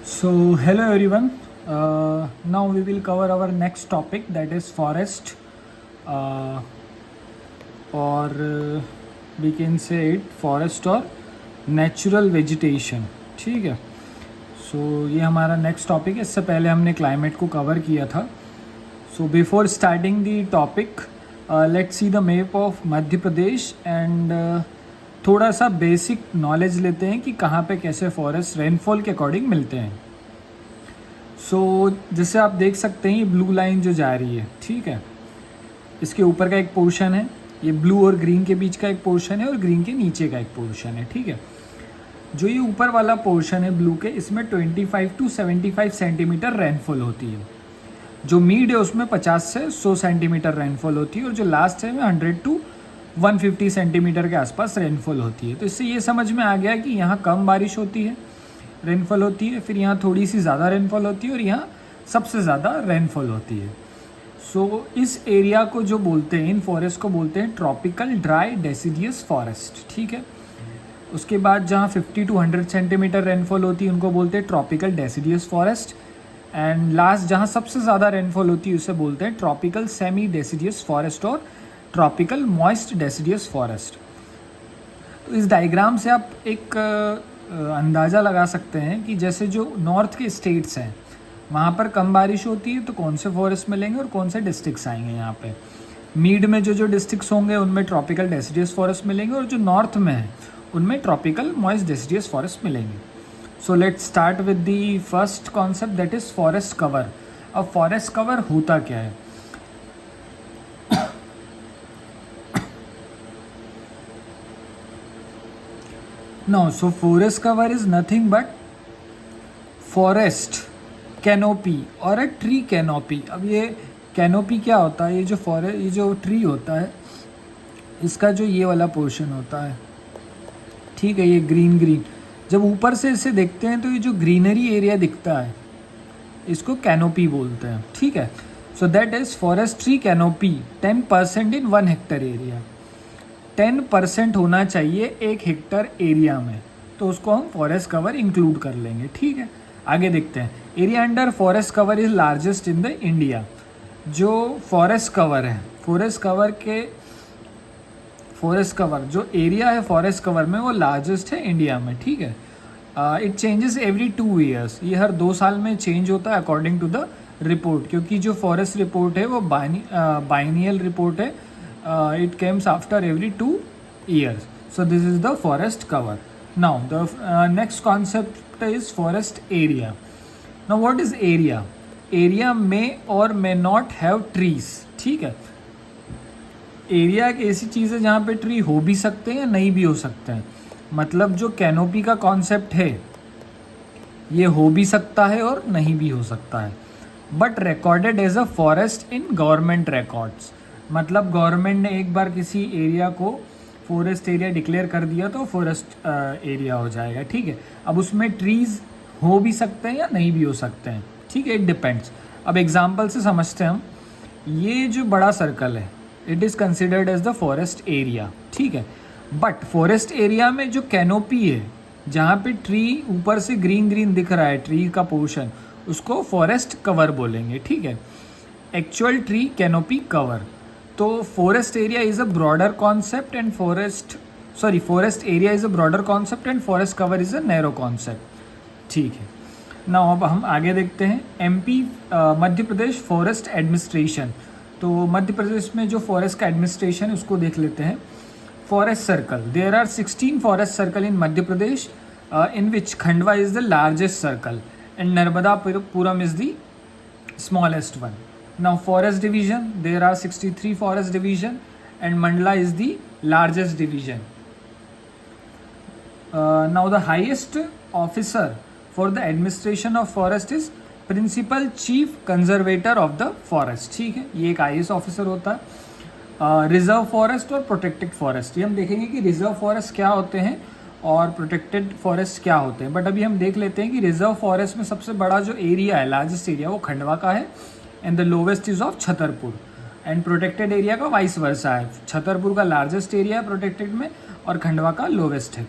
So, hello everyone. Now we will cover our next topic, that is forest, uh, or we can say it forest or natural vegetation. ठीक है. So ये हमारा next topic है. इससे पहले हमने climate को कवर किया था. So before starting the topic, let's see the map of Madhya Pradesh and थोड़ा सा बेसिक नॉलेज लेते हैं कि कहाँ पे कैसे फॉरेस्ट रेनफॉल के अकॉर्डिंग मिलते हैं. सो जैसे आप देख सकते हैं ये ब्लू लाइन जो जा रही है, ठीक है, इसके ऊपर का एक पोर्शन है, ये ब्लू और ग्रीन के बीच का एक पोर्शन है और ग्रीन के नीचे का एक पोर्शन है. ठीक है, जो ये ऊपर वाला पोर्शन है ब्लू के, इसमें 25 to 75 सेंटीमीटर रेनफॉल होती है. जो मीड है उसमें 50 से 100 सेंटीमीटर रेनफॉल होती है और जो लास्ट है में 100 to 150 सेंटीमीटर के आसपास रेनफॉल होती है. तो इससे ये समझ में आ गया कि यहाँ कम बारिश होती है, रेनफॉल होती है, फिर यहाँ थोड़ी सी ज़्यादा रेनफॉल होती है और यहाँ सबसे ज़्यादा रेनफॉल होती है. सो इस एरिया को जो बोलते हैं, इन फॉरेस्ट को बोलते हैं ट्रॉपिकल ड्राई डेसिडियस फॉरेस्ट. ठीक है, उसके बाद जहाँ 50 to 100 सेंटीमीटर रेनफॉल होती है उनको बोलते हैं tropical deciduous forest. And last जहाँ सबसे ज़्यादा रेनफॉल होती है उसे बोलते हैं ट्रॉपिकल सेमी डेसिडियस फॉरेस्ट और ट्रॉपिकल मॉइस्ट डेसिडियस फॉरेस्ट. तो इस डायग्राम से आप एक अंदाज़ा लगा सकते हैं कि जैसे जो नॉर्थ के स्टेट्स हैं वहाँ पर कम बारिश होती है तो कौन से फॉरेस्ट मिलेंगे और कौन से डिस्ट्रिक्ट्स आएंगे. यहाँ पे मिड में जो डिस्ट्रिक्ट्स होंगे उनमें ट्रॉपिकल डेसिडियस फॉरेस्ट मिलेंगे और जो नॉर्थ में है उनमें ट्रॉपिकल मॉइस्ट डेसिडियस फॉरेस्ट मिलेंगे. So let's start with the first concept, that is forest cover. अब फॉरेस्ट कवर होता क्या है? No, so forest cover is nothing but forest canopy or a tree canopy. अब ये canopy क्या होता है? ये जो ट्री होता है इसका जो ये वाला पोर्शन होता है, ठीक है, ये ग्रीन जब ऊपर से इसे देखते हैं तो ये जो ग्रीनरी एरिया दिखता है इसको कैनोपी बोलते हैं. ठीक है, so that is forest tree canopy 10% in 1 Hector area. 10% होना चाहिए 1 हेक्टर एरिया में, तो उसको हम फॉरेस्ट कवर इंक्लूड कर लेंगे. ठीक है, आगे देखते हैं. Area under forest cover is largest in the India. जो फॉरेस्ट कवर जो एरिया है फॉरेस्ट कवर में वो लार्जेस्ट है इंडिया में. ठीक है, इट चेंजेस एवरी 2 years. ये हर 2 साल में चेंज होता है अकॉर्डिंग टू द रिपोर्ट, क्योंकि जो फॉरेस्ट रिपोर्ट है वो बाइनियल रिपोर्ट है. It comes after every 2 years. So this is the forest cover. Now the next concept is forest area. Now what is area? Area may or may not have trees. ठीक है, area एक ऐसी चीज़ है जहाँ पे tree हो भी सकते हैं या नहीं भी हो सकते हैं. मतलब जो कैनोपी का कॉन्सेप्ट है ये हो भी सकता है और नहीं भी हो सकता है, but recorded as a forest in government records. मतलब गवर्नमेंट ने एक बार किसी एरिया को फॉरेस्ट एरिया डिक्लेयर कर दिया तो फॉरेस्ट एरिया हो जाएगा. ठीक है, अब उसमें ट्रीज़ हो भी सकते हैं या नहीं भी हो सकते हैं. ठीक है, इट डिपेंड्स. अब एग्जांपल से समझते हैं हम. ये जो बड़ा सर्कल है it is considered as the forest area. ठीक है, बट फॉरेस्ट एरिया में जो कैनोपी है जहाँ पे ट्री ऊपर से ग्रीन दिख रहा है, ट्री का पोर्शन, उसको फॉरेस्ट कवर बोलेंगे. ठीक है, एक्चुअल ट्री कैनोपी कवर. तो forest area is a broader concept and forest area is a broader concept and forest cover is a narrow concept. ठीक है, ना अब हम आगे देखते हैं. MP Madhya Pradesh forest administration. तो मध्य प्रदेश में जो फॉरेस्ट का एडमिनिस्ट्रेशन है उसको देख लेते हैं. Forest circle, there are 16 forest circle in Madhya Pradesh, in which Khandwa is the largest circle and Narmadapuram is the smallest one. Now forest division, there are 63 forest division and Mandla is the largest division. Now the highest officer for the administration of forest is principal chief conservator of the forest. ठीक है, ये एक IAS officer होता है. Reserve forest और protected forest, ये हम देखेंगे कि रिजर्व फॉरेस्ट क्या होते हैं और प्रोटेक्टेड फॉरेस्ट क्या होते हैं. बट अभी हम देख लेते हैं कि रिजर्व फॉरेस्ट में सबसे बड़ा जो एरिया है, लार्जेस्ट एरिया, वो खंडवा का है and the lowest is of Chhatarpur. And protected area का वाइस वर्सा है, छतरपुर का लार्जेस्ट एरिया है प्रोटेक्टेड में और खंडवा का लोवेस्ट है.